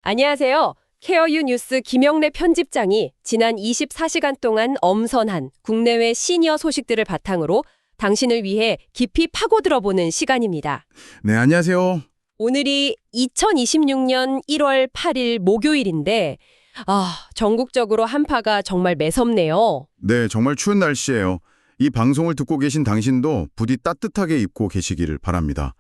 안녕하세요. 케어유 뉴스 김영래 편집장이 지난 24시간 동안 엄선한 국내외 시니어 소식들을 바탕으로 당신을 위해 깊이 파고들어보는 시간입니다. 네, 안녕하세요. 오늘이 2026년 1월 8일 목요일인데 전국적으로 한파가 정말 매섭네요. 네, 정말 추운 날씨예요. 이 방송을 듣고 계신 당신도 부디 따뜻하게 입고 계시기를 바랍니다.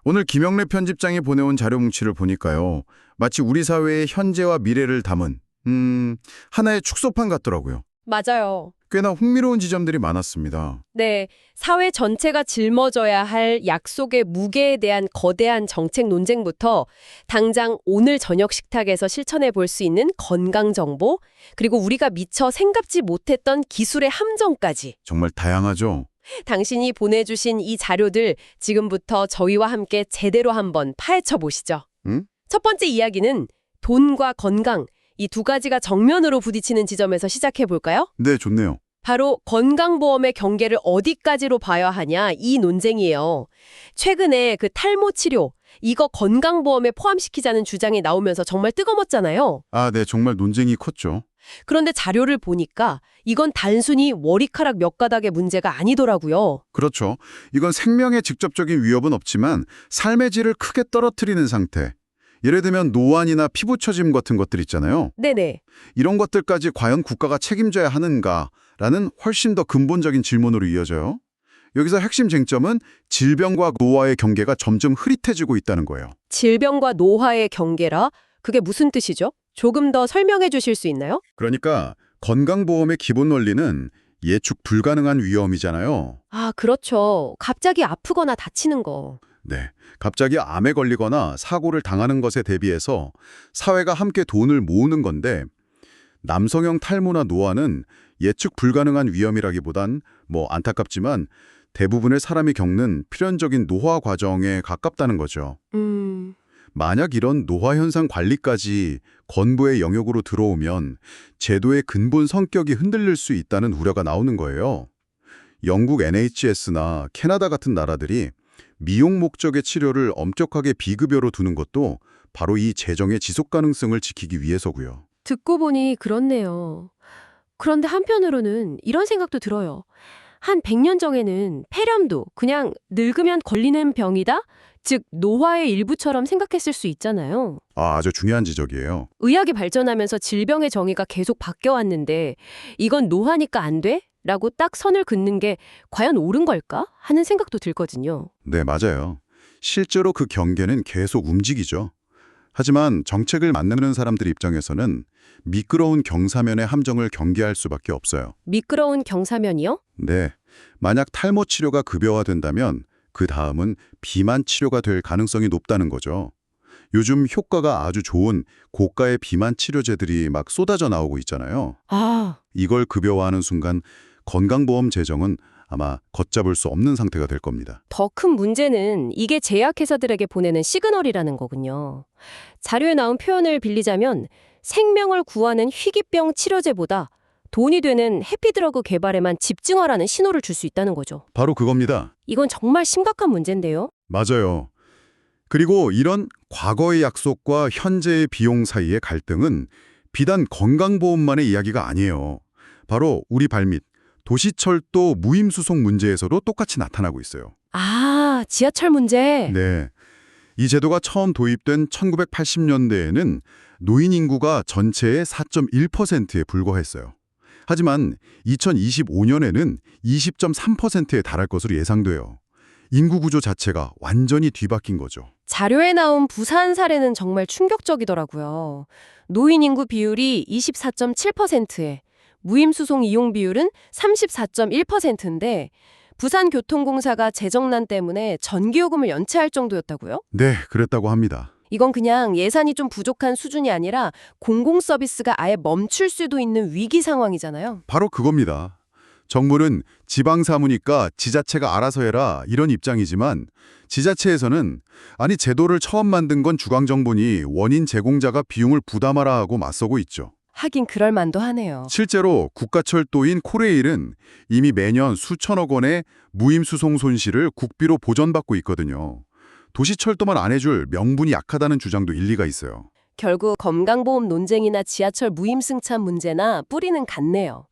오늘 김영래 편집장이 보내온 자료 뭉치를 보니까요. 마치 우리 사회의 현재와 미래를 담은 하나의 축소판 같더라고요. 맞아요. 꽤나 흥미로운 지점들이 많았습니다. 네, 사회 전체가 짊어져야 할 약속의 무게에 대한 거대한 정책 논쟁부터 당장 오늘 저녁 식탁에서 실천해 볼 수 있는 건강 정보, 그리고 우리가 미처 생각지 못했던 기술의 함정까지. 정말 다양하죠? 당신이 보내주신 이 자료들 지금부터 저희와 함께 제대로 한번 파헤쳐 보시죠. 첫 번째 이야기는 돈과 건강, 이 두 가지가 정면으로 부딪히는 지점에서 시작해 볼까요? 네, 좋네요. 바로 건강보험의 경계를 어디까지로 봐야 하냐 이 논쟁이에요. 최근에 그 탈모 치료, 이거 건강보험에 포함시키자는 주장이 나오면서 정말 뜨거웠잖아요. 네, 정말 논쟁이 컸죠. 그런데 자료를 보니까 이건 단순히 머리카락 몇 가닥의 문제가 아니더라고요. 그렇죠. 이건 생명에 직접적인 위협은 없지만 삶의 질을 크게 떨어뜨리는 상태. 예를 들면 노안이나 피부 처짐 같은 것들 있잖아요. 네네. 이런 것들까지 과연 국가가 책임져야 하는가라는 훨씬 더 근본적인 질문으로 이어져요. 여기서 핵심 쟁점은 질병과 노화의 경계가 점점 흐릿해지고 있다는 거예요. 질병과 노화의 경계라? 그게 무슨 뜻이죠? 조금 더 설명해 주실 수 있나요? 그러니까 건강보험의 기본 원리는 예측 불가능한 위험이잖아요. 그렇죠. 갑자기 아프거나 다치는 거. 네, 갑자기 암에 걸리거나 사고를 당하는 것에 대비해서 사회가 함께 돈을 모으는 건데 남성형 탈모나 노화는 예측 불가능한 위험이라기보단 안타깝지만 대부분의 사람이 겪는 필연적인 노화 과정에 가깝다는 거죠. 만약 이런 노화 현상 관리까지 건보의 영역으로 들어오면 제도의 근본 성격이 흔들릴 수 있다는 우려가 나오는 거예요. 영국 NHS나 캐나다 같은 나라들이 미용 목적의 치료를 엄격하게 비급여로 두는 것도 바로 이 재정의 지속 가능성을 지키기 위해서고요. 듣고 보니 그렇네요. 그런데 한편으로는 이런 생각도 들어요. 한 100년 전에는 폐렴도 그냥 늙으면 걸리는 병이다? 즉 노화의 일부처럼 생각했을 수 있잖아요. 아주 중요한 지적이에요. 의학이 발전하면서 질병의 정의가 계속 바뀌어왔는데 이건 노화니까 안 돼? 라고 딱 선을 긋는 게 과연 옳은 걸까? 하는 생각도 들거든요. 네, 맞아요. 실제로 그 경계는 계속 움직이죠. 하지만 정책을 만드는 사람들 입장에서는 미끄러운 경사면의 함정을 경계할 수밖에 없어요. 미끄러운 경사면이요? 네, 만약 탈모 치료가 급여화된다면 그 다음은 비만 치료가 될 가능성이 높다는 거죠. 요즘 효과가 아주 좋은 고가의 비만 치료제들이 막 쏟아져 나오고 있잖아요. 이걸 급여화하는 순간 건강보험 재정은 아마 걷잡을 수 없는 상태가 될 겁니다. 더 큰 문제는 이게 제약회사들에게 보내는 시그널이라는 거군요. 자료에 나온 표현을 빌리자면 생명을 구하는 희귀병 치료제보다 돈이 되는 해피드러그 개발에만 집중하라는 신호를 줄 수 있다는 거죠. 바로 그겁니다. 이건 정말 심각한 문제인데요. 맞아요. 그리고 이런 과거의 약속과 현재의 비용 사이의 갈등은 비단 건강보험만의 이야기가 아니에요. 바로 우리 발밑, 도시철도 무임수송 문제에서도 똑같이 나타나고 있어요. 지하철 문제. 네. 이 제도가 처음 도입된 1980년대에는 노인 인구가 전체의 4.1%에 불과했어요. 하지만 2025년에는 20.3%에 달할 것으로 예상돼요. 인구 구조 자체가 완전히 뒤바뀐 거죠. 자료에 나온 부산 사례는 정말 충격적이더라고요. 노인 인구 비율이 24.7%에 무임수송 이용 비율은 34.1%인데 부산교통공사가 재정난 때문에 전기요금을 연체할 정도였다고요? 네, 그랬다고 합니다. 이건 그냥 예산이 좀 부족한 수준이 아니라 공공 서비스가 아예 멈출 수도 있는 위기 상황이잖아요. 바로 그겁니다. 정부는 지방사무니까 지자체가 알아서 해라 이런 입장이지만 지자체에서는 제도를 처음 만든 건 중앙정부니 원인 제공자가 비용을 부담하라 하고 맞서고 있죠. 하긴 그럴 만도 하네요. 실제로 국가철도인 코레일은 이미 매년 수천억 원의 무임수송 손실을 국비로 보전받고 있거든요. 도시철도만 안 해줄 명분이 약하다는 주장도 일리가 있어요. 결국 건강보험 논쟁이나 지하철 무임승차 문제나 뿌리는 같네요.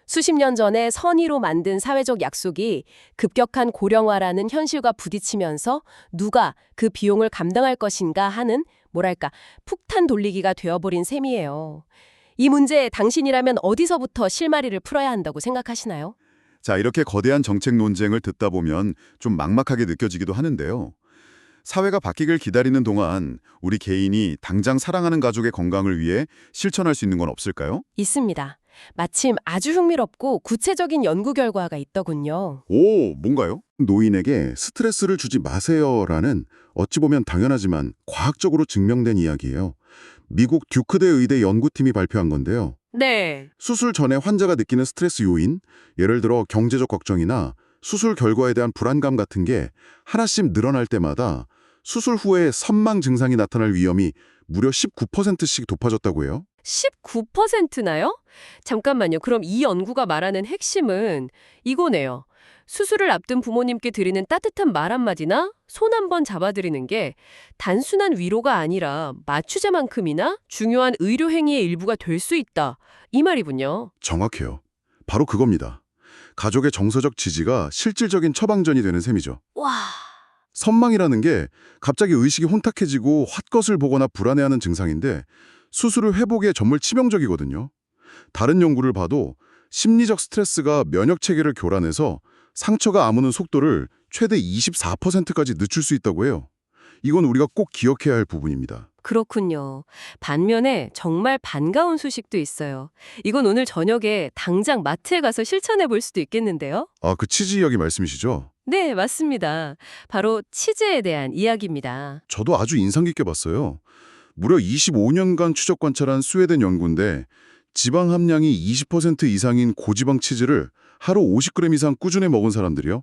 수십 년 전에 선의로 만든 사회적 약속이 급격한 고령화라는 현실과 부딪히면서 누가 그 비용을 감당할 것인가 하는 뭐랄까 폭탄 돌리기가 되어버린 셈이에요. 이 문제 당신이라면 어디서부터 실마리를 풀어야 한다고 생각하시나요? 자, 이렇게 거대한 정책 논쟁을 듣다 보면 좀 막막하게 느껴지기도 하는데요. 사회가 바뀌길 기다리는 동안 우리 개인이 당장 사랑하는 가족의 건강을 위해 실천할 수 있는 건 없을까요? 있습니다. 마침 아주 흥미롭고 구체적인 연구 결과가 있더군요. 오, 뭔가요? 노인에게 스트레스를 주지 마세요라는 어찌 보면 당연하지만 과학적으로 증명된 이야기예요. 미국 듀크대 의대 연구팀이 발표한 건데요. 네. 수술 전에 환자가 느끼는 스트레스 요인, 예를 들어 경제적 걱정이나 수술 결과에 대한 불안감 같은 게 하나씩 늘어날 때마다 수술 후에 선망 증상이 나타날 위험이 무려 19%씩 높아졌다고 해요. 19%나요? 잠깐만요. 그럼 이 연구가 말하는 핵심은 이거네요. 수술을 앞둔 부모님께 드리는 따뜻한 말 한마디나 손 한번 잡아드리는 게 단순한 위로가 아니라 마취제만큼이나 중요한 의료 행위의 일부가 될 수 있다. 이 말이군요. 정확해요. 바로 그겁니다. 가족의 정서적 지지가 실질적인 처방전이 되는 셈이죠. 와, 선망이라는 게 갑자기 의식이 혼탁해지고 헛것을 보거나 불안해하는 증상인데 수술 후 회복에 정말 치명적이거든요. 다른 연구를 봐도 심리적 스트레스가 면역 체계를 교란해서 상처가 아무는 속도를 최대 24%까지 늦출 수 있다고 해요. 이건 우리가 꼭 기억해야 할 부분입니다. 그렇군요. 반면에 정말 반가운 소식도 있어요. 이건 오늘 저녁에 당장 마트에 가서 실천해 볼 수도 있겠는데요? 아, 그 치즈 이야기 말씀이시죠? 네, 맞습니다. 바로 치즈에 대한 이야기입니다. 저도 아주 인상 깊게 봤어요. 무려 25년간 추적 관찰한 스웨덴 연구인데 지방 함량이 20% 이상인 고지방 치즈를 하루 50g 이상 꾸준히 먹은 사람들이요.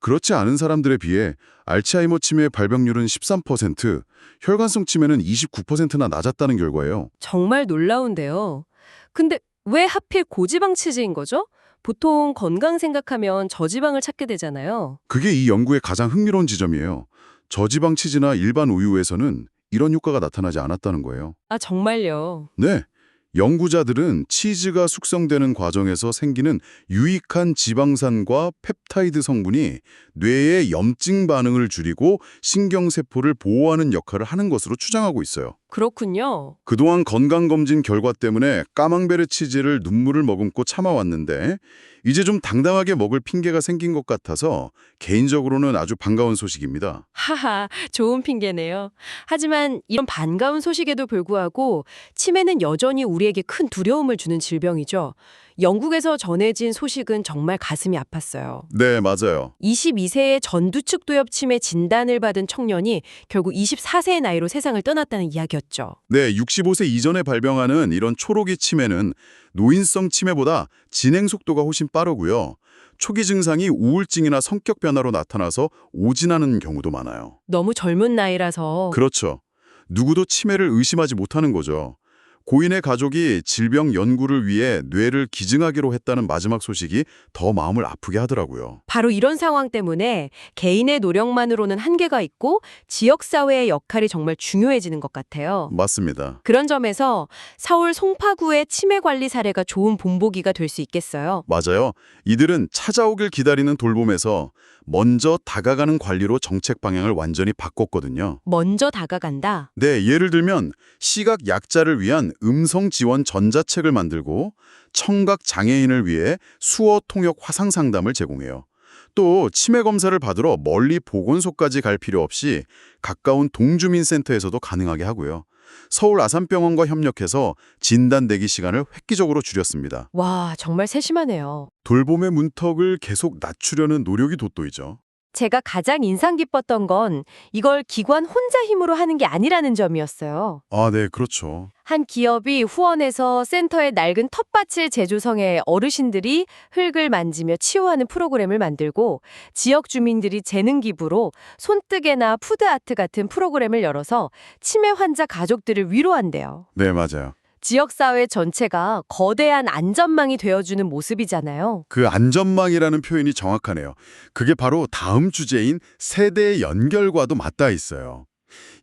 그렇지 않은 사람들에 비해 알츠하이머 치매의 발병률은 13%, 혈관성 치매는 29%나 낮았다는 결과예요. 정말 놀라운데요. 근데 왜 하필 고지방 치즈인 거죠? 보통 건강 생각하면 저지방을 찾게 되잖아요. 그게 이 연구의 가장 흥미로운 지점이에요. 저지방 치즈나 일반 우유에서는 이런 효과가 나타나지 않았다는 거예요. 아, 정말요? 네. 연구자들은 치즈가 숙성되는 과정에서 생기는 유익한 지방산과 펩타이드 성분이 뇌의 염증 반응을 줄이고 신경세포를 보호하는 역할을 하는 것으로 추정하고 있어요. 그렇군요. 그동안 건강검진 결과 때문에 까망베르 치즈를 눈물을 머금고 참아왔는데 이제 좀 당당하게 먹을 핑계가 생긴 것 같아서 개인적으로는 아주 반가운 소식입니다. 하하, 좋은 핑계네요. 하지만 이런 반가운 소식에도 불구하고 치매는 여전히 우리에게 큰 두려움을 주는 질병이죠. 영국에서 전해진 소식은 정말 가슴이 아팠어요. 네, 맞아요. 22세의 전두축 도엽 치매 진단을 받은 청년이 결국 24세의 나이로 세상을 떠났다는 이야기였죠. 네, 65세 이전에 발병하는 이런 초록이 치매는 노인성 치매보다 진행 속도가 훨씬 빠르고요. 초기 증상이 우울증이나 성격 변화로 나타나서 오진하는 경우도 많아요. 너무 젊은 나이라서 그렇죠. 누구도 치매를 의심하지 못하는 거죠. 고인의 가족이 질병 연구를 위해 뇌를 기증하기로 했다는 마지막 소식이 더 마음을 아프게 하더라고요. 바로 이런 상황 때문에 개인의 노력만으로는 한계가 있고 지역사회의 역할이 정말 중요해지는 것 같아요. 맞습니다. 그런 점에서 서울 송파구의 치매 관리 사례가 좋은 본보기가 될 수 있겠어요. 맞아요. 이들은 찾아오길 기다리는 돌봄에서 먼저 다가가는 관리로 정책 방향을 완전히 바꿨거든요. 먼저 다가간다. 네, 예를 들면 시각 약자를 위한 음성 지원 전자책을 만들고 청각 장애인을 위해 수어 통역 화상 상담을 제공해요. 또 치매 검사를 받으러 멀리 보건소까지 갈 필요 없이 가까운 동주민센터에서도 가능하게 하고요. 서울 아산병원과 협력해서 진단 대기 시간을 획기적으로 줄였습니다. 와, 정말 세심하네요. 돌봄의 문턱을 계속 낮추려는 노력이 돋보이죠. 제가 가장 인상 깊었던 건 이걸 기관 혼자 힘으로 하는 게 아니라는 점이었어요. 아, 네, 그렇죠. 한 기업이 후원해서 센터의 낡은 텃밭을 재조성해 어르신들이 흙을 만지며 치유하는 프로그램을 만들고 지역 주민들이 재능 기부로 손뜨개나 푸드아트 같은 프로그램을 열어서 치매 환자 가족들을 위로한대요. 네, 맞아요. 지역사회 전체가 거대한 안전망이 되어주는 모습이잖아요. 그 안전망이라는 표현이 정확하네요. 그게 바로 다음 주제인 세대 연결과도 맞닿아 있어요.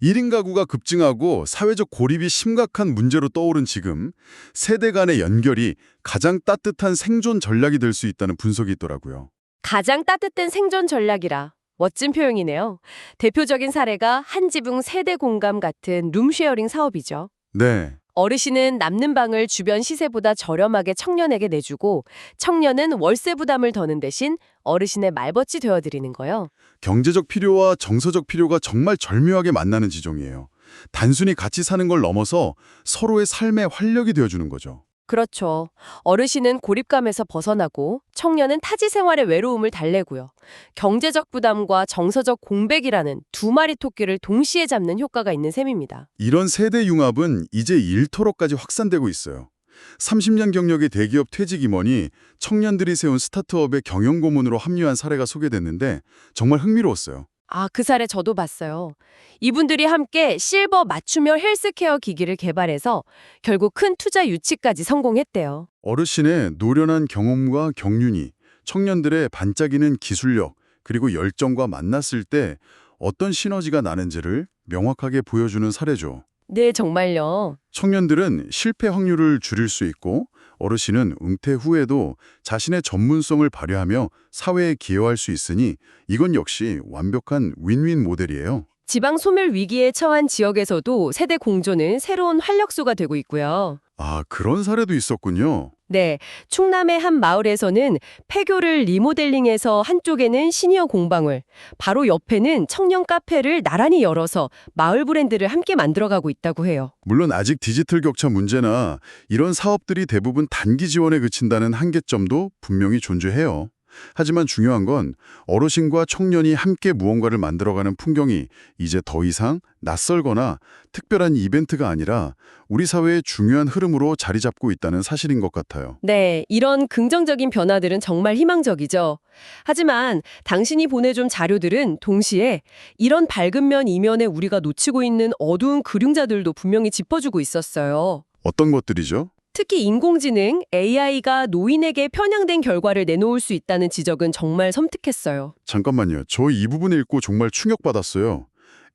1인 가구가 급증하고 사회적 고립이 심각한 문제로 떠오른 지금 세대 간의 연결이 가장 따뜻한 생존 전략이 될 수 있다는 분석이 있더라고요. 가장 따뜻한 생존 전략이라. 멋진 표현이네요. 대표적인 사례가 한 지붕 세대 공감 같은 룸쉐어링 사업이죠. 네. 어르신은 남는 방을 주변 시세보다 저렴하게 청년에게 내주고 청년은 월세 부담을 더는 대신 어르신의 말벗이 되어드리는 거예요. 경제적 필요와 정서적 필요가 정말 절묘하게 만나는 지종이에요. 단순히 같이 사는 걸 넘어서 서로의 삶의 활력이 되어주는 거죠. 그렇죠. 어르신은 고립감에서 벗어나고 청년은 타지 생활의 외로움을 달래고요. 경제적 부담과 정서적 공백이라는 두 마리 토끼를 동시에 잡는 효과가 있는 셈입니다. 이런 세대 융합은 이제 일터로까지 확산되고 있어요. 30년 경력의 대기업 퇴직 임원이 청년들이 세운 스타트업의 경영 고문으로 합류한 사례가 소개됐는데 정말 흥미로웠어요. 아, 그 사례 저도 봤어요. 이분들이 함께 실버 맞춤형 헬스케어 기기를 개발해서 결국 큰 투자 유치까지 성공했대요. 어르신의 노련한 경험과 경륜이 청년들의 반짝이는 기술력 그리고 열정과 만났을 때 어떤 시너지가 나는지를 명확하게 보여주는 사례죠. 네, 정말요. 청년들은 실패 확률을 줄일 수 있고 어르신은 은퇴 후에도 자신의 전문성을 발휘하며 사회에 기여할 수 있으니 이건 역시 완벽한 윈윈 모델이에요. 지방 소멸 위기에 처한 지역에서도 세대 공존은 새로운 활력소가 되고 있고요. 아, 그런 사례도 있었군요. 네, 충남의 한 마을에서는 폐교를 리모델링해서 한쪽에는 시니어 공방을, 바로 옆에는 청년 카페를 나란히 열어서 마을 브랜드를 함께 만들어가고 있다고 해요. 물론 아직 디지털 격차 문제나 이런 사업들이 대부분 단기 지원에 그친다는 한계점도 분명히 존재해요. 하지만 중요한 건 어르신과 청년이 함께 무언가를 만들어가는 풍경이 이제 더 이상 낯설거나 특별한 이벤트가 아니라 우리 사회의 중요한 흐름으로 자리 잡고 있다는 사실인 것 같아요. 네, 이런 긍정적인 변화들은 정말 희망적이죠. 하지만 당신이 보내준 자료들은 동시에 이런 밝은 면 이면에 우리가 놓치고 있는 어두운 그림자들도 분명히 짚어주고 있었어요. 어떤 것들이죠? 특히 인공지능, AI가 노인에게 편향된 결과를 내놓을 수 있다는 지적은 정말 섬뜩했어요. 잠깐만요. 저 이 부분 읽고 정말 충격받았어요.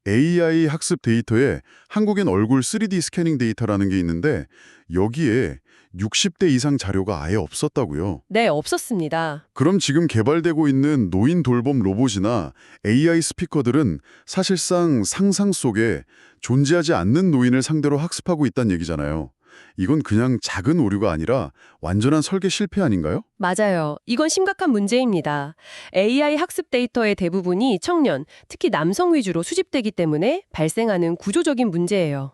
AI 학습 데이터에 한국인 얼굴 3D 스캐닝 데이터라는 게 있는데 여기에 60대 이상 자료가 아예 없었다고요. 네, 없었습니다. 그럼 지금 개발되고 있는 노인 돌봄 로봇이나 AI 스피커들은 사실상 상상 속에 존재하지 않는 노인을 상대로 학습하고 있다는 얘기잖아요. 이건 그냥 작은 오류가 아니라 완전한 설계 실패 아닌가요? 맞아요. 이건 심각한 문제입니다. AI 학습 데이터의 대부분이 청년, 특히 남성 위주로 수집되기 때문에 발생하는 구조적인 문제예요.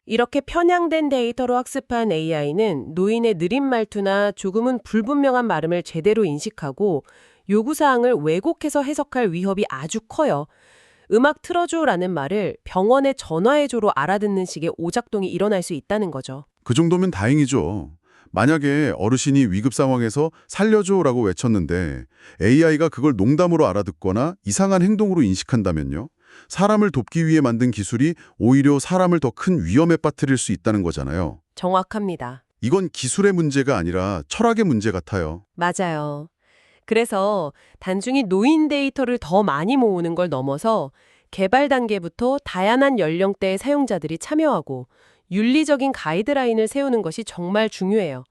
이렇게 편향된 데이터로 학습한 AI는 노인의 느린 말투나 조금은 불분명한 발음을 제대로 인식하고 요구사항을 왜곡해서 해석할 위협이 아주 커요. 음악 틀어줘라는 말을 병원에 전화해줘로 알아듣는 식의 오작동이 일어날 수 있다는 거죠. 그 정도면 다행이죠. 만약에 어르신이 위급 상황에서 살려줘라고 외쳤는데 AI가 그걸 농담으로 알아듣거나 이상한 행동으로 인식한다면요? 사람을 돕기 위해 만든 기술이 오히려 사람을 더 큰 위험에 빠뜨릴 수 있다는 거잖아요. 정확합니다. 이건 기술의 문제가 아니라 철학의 문제 같아요. 맞아요. 그래서 단순히 노인 데이터를 더 많이 모으는 걸 넘어서 개발 단계부터 다양한 연령대의 사용자들이 참여하고 윤리적인 가이드라인을 세우는 것이 정말 중요해요.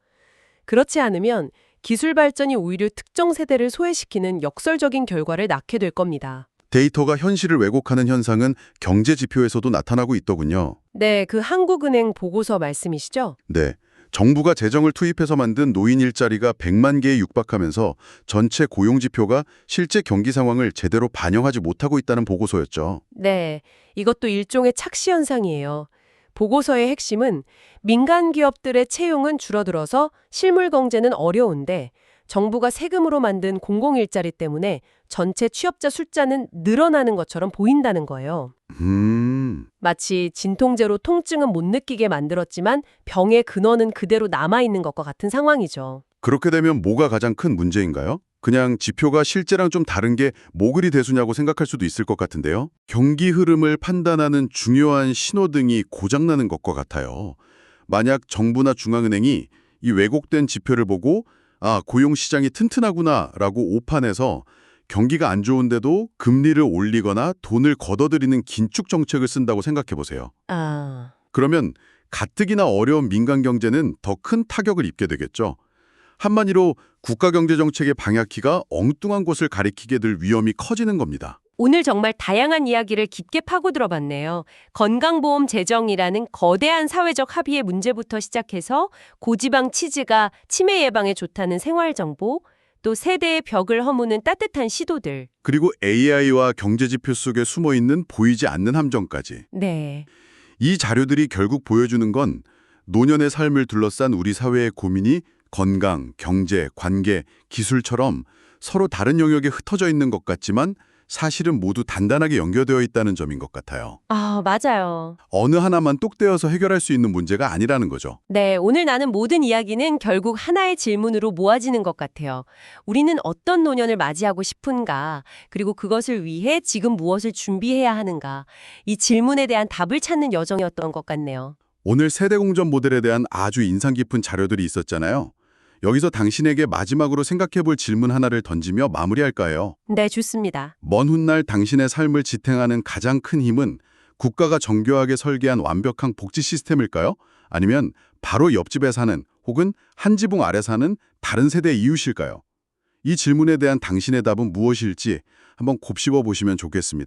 그렇지 않으면 기술 발전이 오히려 특정 세대를 소외시키는 역설적인 결과를 낳게 될 겁니다. 데이터가 현실을 왜곡하는 현상은 경제 지표에서도 나타나고 있더군요. 네, 그 한국은행 보고서 말씀이시죠? 네. 정부가 재정을 투입해서 만든 노인 일자리가 100만 개에 육박하면서 전체 고용 지표가 실제 경기 상황을 제대로 반영하지 못하고 있다는 보고서였죠. 네, 이것도 일종의 착시 현상이에요. 보고서의 핵심은 민간 기업들의 채용은 줄어들어서 실물 경제는 어려운데 정부가 세금으로 만든 공공일자리 때문에 전체 취업자 숫자는 늘어나는 것처럼 보인다는 거예요. 마치 진통제로 통증은 못 느끼게 만들었지만 병의 근원은 그대로 남아있는 것과 같은 상황이죠. 그렇게 되면 뭐가 가장 큰 문제인가요? 그냥 지표가 실제랑 좀 다른 게 뭐그리 대수냐고 생각할 수도 있을 것 같은데요. 경기 흐름을 판단하는 중요한 신호등이 고장나는 것과 같아요. 만약 정부나 중앙은행이 이 왜곡된 지표를 보고 고용시장이 튼튼하구나 라고 오판해서 경기가 안 좋은데도 금리를 올리거나 돈을 걷어들이는 긴축 정책을 쓴다고 생각해 보세요. 아, 그러면 가뜩이나 어려운 민간 경제는 더 큰 타격을 입게 되겠죠. 한마디로 국가 경제 정책의 방향키가 엉뚱한 곳을 가리키게 될 위험이 커지는 겁니다. 오늘 정말 다양한 이야기를 깊게 파고들어봤네요. 건강보험 제정이라는 거대한 사회적 합의의 문제부터 시작해서 고지방 치즈가 치매 예방에 좋다는 생활정보, 또 세대의 벽을 허무는 따뜻한 시도들. 그리고 AI와 경제 지표 속에 숨어 있는 보이지 않는 함정까지. 네. 이 자료들이 결국 보여주는 건 노년의 삶을 둘러싼 우리 사회의 고민이 건강, 경제, 관계, 기술처럼 서로 다른 영역에 흩어져 있는 것 같지만 사실은 모두 단단하게 연결되어 있다는 점인 것 같아요. 아, 맞아요. 어느 하나만 똑 떼어서 해결할 수 있는 문제가 아니라는 거죠. 네, 오늘 나눈 모든 이야기는 결국 하나의 질문으로 모아지는 것 같아요. 우리는 어떤 노년을 맞이하고 싶은가? 그리고 그것을 위해 지금 무엇을 준비해야 하는가? 이 질문에 대한 답을 찾는 여정이었던 것 같네요. 오늘 세대공전 모델에 대한 아주 인상 깊은 자료들이 있었잖아요. 여기서 당신에게 마지막으로 생각해 볼 질문 하나를 던지며 마무리할까요? 네, 좋습니다. 먼 훗날 당신의 삶을 지탱하는 가장 큰 힘은 국가가 정교하게 설계한 완벽한 복지 시스템일까요? 아니면 바로 옆집에 사는 혹은 한 지붕 아래 사는 다른 세대의 이웃일까요? 이 질문에 대한 당신의 답은 무엇일지 한번 곱씹어 보시면 좋겠습니다.